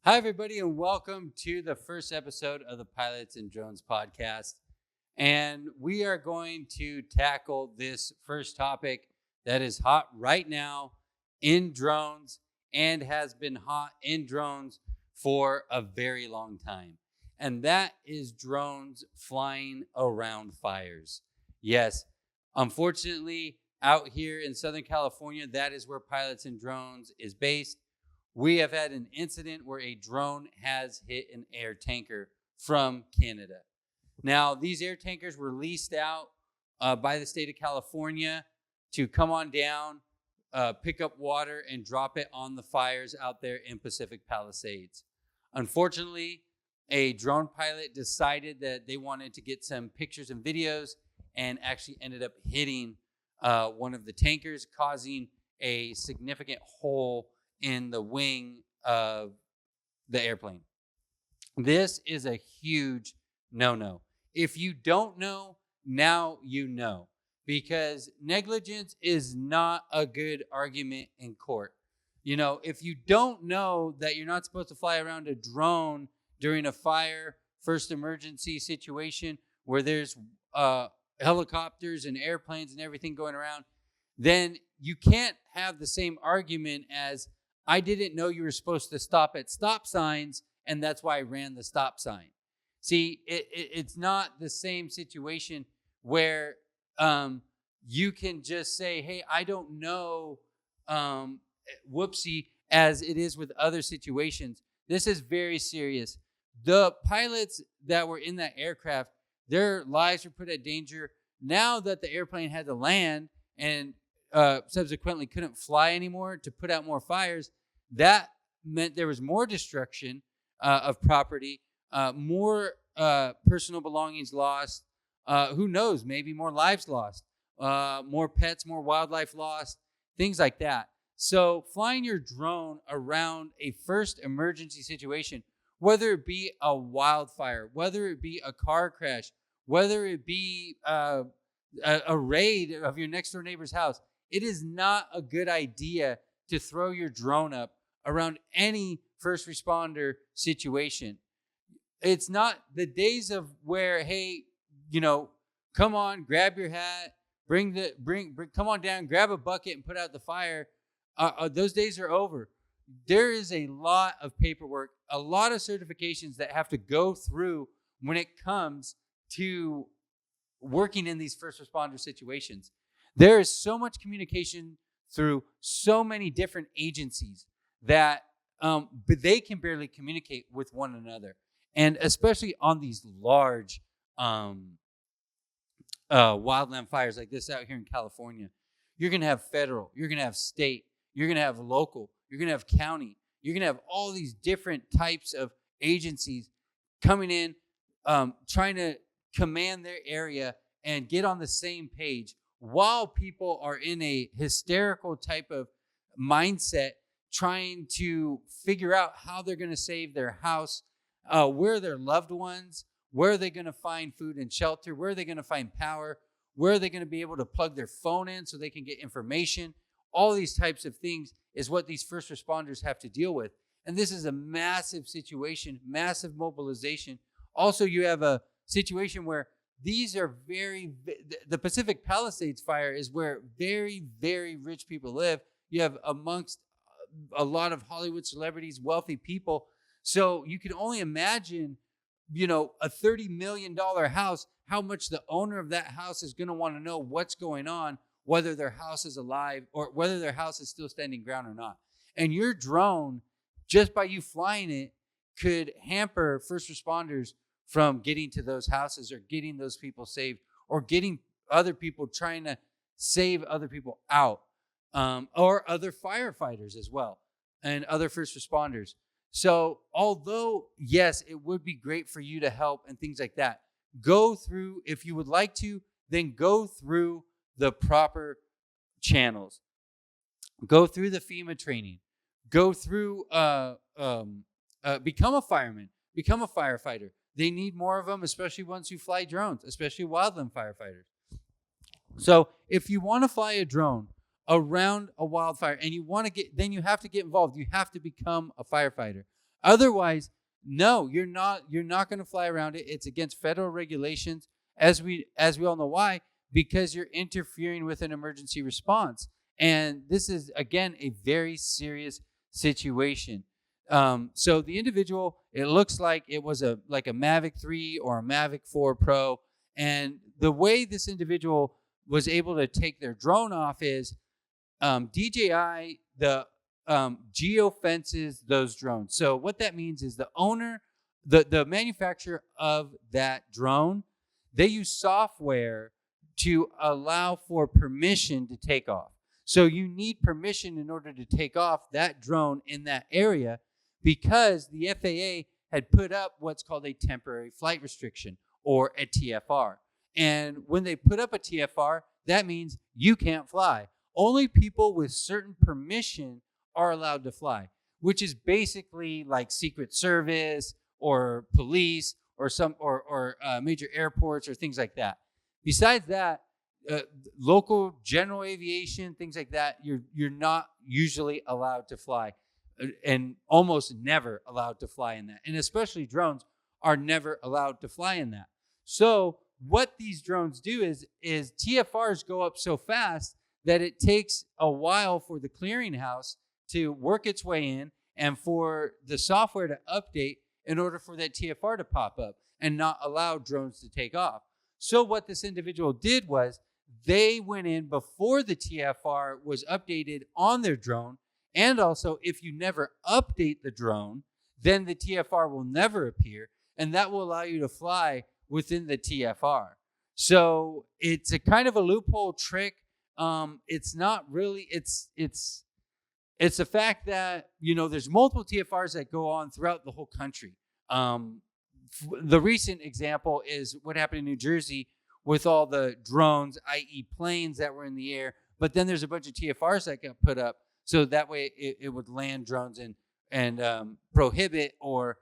Hi, everybody, and welcome to the first episode of the Pilots and Drones podcast. And we are going to tackle this first topic that is hot right now in drones and has been hot in drones for a very long time. And that is drones flying around fires. Yes, unfortunately, out here in Southern California, that is where Pilots and Drones is based. We have had an incident where a drone has hit an air tanker from Canada. Now, these air tankers were leased out by the state of California to come on down, pick up water, and drop it on the fires out there in Pacific Palisades. Unfortunately, a drone pilot decided that they wanted to get some pictures and videos and actually ended up hitting one of the tankers, causing a significant hole in the wing of the airplane. This is a huge no-no. If you don't know, now you know, because negligence is not a good argument in court. You know, if you don't know that you're not supposed to fly around a drone during a fire, first emergency situation where there's helicopters and airplanes and everything going around, then you can't have the same argument as, I didn't know you were supposed to stop at stop signs, and that's why I ran the stop sign. See, it's not the same situation where you can just say, hey, I don't know, whoopsie, as it is with other situations. This is very serious. The pilots that were in that aircraft, their lives were put at danger. Now that the airplane had to land and subsequently couldn't fly anymore to put out more fires, that meant there was more destruction of property, more personal belongings lost. Who knows? Maybe more lives lost, more pets, more wildlife lost, things like that. So flying your drone around a first emergency situation, whether it be a wildfire, whether it be a car crash, whether it be a raid of your next door neighbor's house, it is not a good idea to throw your drone up around any first responder situation. It's not the days of where, hey, come on, grab your hat, come on down, grab a bucket and put out the fire. Those days are over. There is a lot of paperwork, a lot of certifications that have to go through when it comes to working in these first responder situations. There is so much communication through so many different agencies that but they can barely communicate with one another. And especially on these large wildland fires like this out here in California, you're going to have federal, you're going to have state, you're going to have local, you're going to have county, you're going to have all these different types of agencies coming in, trying to command their area and get on the same page while people are in a hysterical type of mindset, trying to figure out how they're going to save their house, where are their loved ones, where are they going to find food and shelter, where are they going to find power, where are they going to be able to plug their phone in so they can get information. All these types of things is what these first responders have to deal with. And this is a massive situation, massive mobilization. Also, you have a situation where these are the Pacific Palisades Fire is where very, very rich people live. You have amongst a lot of Hollywood celebrities, wealthy people. So you can only imagine, a $30 million house, how much the owner of that house is going to want to know what's going on, whether their house is alive or whether their house is still standing ground or not. And your drone, just by you flying it, could hamper first responders from getting to those houses or getting those people saved or getting other people trying to save other people out, or other firefighters as well and other first responders. So although, yes, it would be great for you to help and things like that, go through, if you would like to, then go through the proper channels. Go through the FEMA training. Go through, become a fireman, become a firefighter. They need more of them, especially once you fly drones, especially wildland firefighters. So if you want to fly a drone around a wildfire and you want to then you have to get involved. You have to become a firefighter. Otherwise, no, you're not going to fly around it. It's against federal regulations, as we all know. Why? Because you're interfering with an emergency response. And this is, again, a very serious situation. So the individual, it looks like it was a Mavic 3 or a Mavic 4 Pro. And the way this individual was able to take their drone off is DJI, the geofences those drones. So what that means is the owner, the manufacturer of that drone, they use software to allow for permission to take off. So you need permission in order to take off that drone in that area, because the FAA had put up what's called a temporary flight restriction, or a TFR. And when they put up a TFR, that means you can't fly. Only people with certain permission are allowed to fly, which is basically like Secret Service or police or major airports or things like that. Besides that, local general aviation, things like that, you're not usually allowed to fly, and almost never allowed to fly in that. And especially drones are never allowed to fly in that. So what these drones do is TFRs go up so fast that it takes a while for the clearinghouse to work its way in and for the software to update in order for that TFR to pop up and not allow drones to take off. So what this individual did was they went in before the TFR was updated on their drone. And also, if you never update the drone, then the TFR will never appear, and that will allow you to fly within the TFR. So it's a kind of a loophole trick. It's not really, it's the fact that, there's multiple TFRs that go on throughout the whole country. The recent example is what happened in New Jersey with all the drones, i.e. planes that were in the air. But then there's a bunch of TFRs that got put up, so that way it would land drones and prohibit or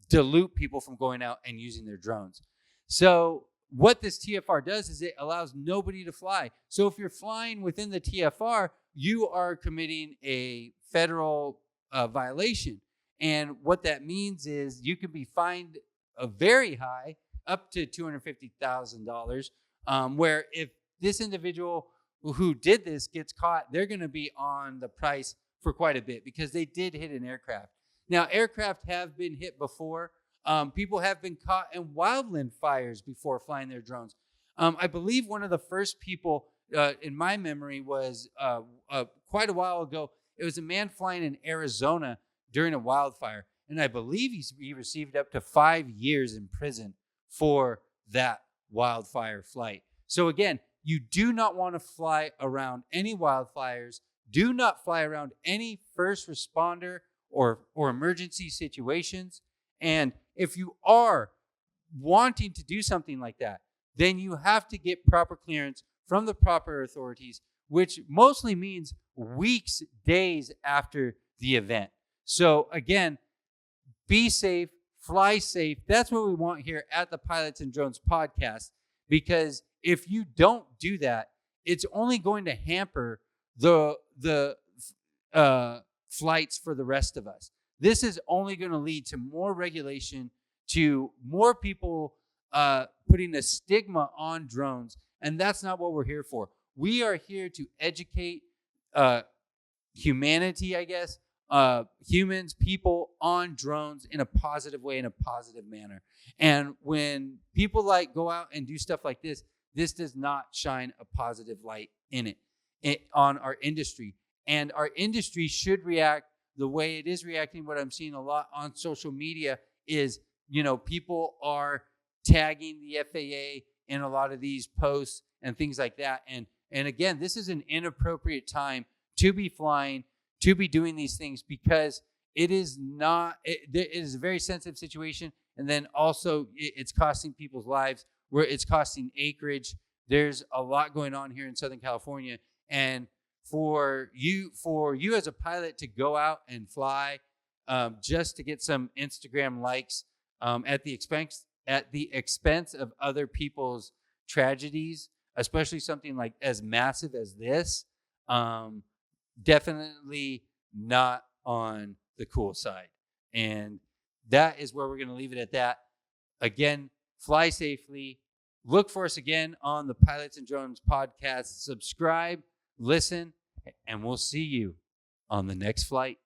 dilute people from going out and using their drones. So what this TFR does is it allows nobody to fly. So if you're flying within the TFR, you are committing a federal violation. And what that means is you can be fined a very high, up to $250,000, where if this individual who did this gets caught, they're going to be on the price for quite a bit, because they did hit an aircraft. Now, aircraft have been hit before. People have been caught in wildland fires before flying their drones. I believe one of the first people in my memory was quite a while ago. It was a man flying in Arizona during a wildfire. And I believe he received up to 5 years in prison for that wildfire flight. So again, you do not want to fly around any wildfires. Do not fly around any first responder or emergency situations. And if you are wanting to do something like that, then you have to get proper clearance from the proper authorities, which mostly means weeks, days after the event. So again, be safe, fly safe. That's what we want here at the Pilots and Drones podcast, because if you don't do that, it's only going to hamper the flights for the rest of us. This is only going to lead to more regulation, to more people putting a stigma on drones, and that's not what we're here for. We are here to educate humanity, I guess, humans, people on drones in a positive way, in a positive manner. And when people go out and do stuff like this, this does not shine a positive light on our industry. And our industry should react the way it is reacting. What I'm seeing a lot on social media is, people are tagging the FAA in a lot of these posts and things like that. And again, this is an inappropriate time to be flying, to be doing these things, because it is a very sensitive situation. And then also it's costing people's lives, where it's costing acreage. There's a lot going on here in Southern California. And for you as a pilot to go out and fly just to get some Instagram likes at the expense of other people's tragedies, especially something like as massive as this, definitely not on the cool side. And that is where we're going to leave it at that. Again, fly safely. Look for us again on the Pilots and Drones podcast. Subscribe, listen, and we'll see you on the next flight.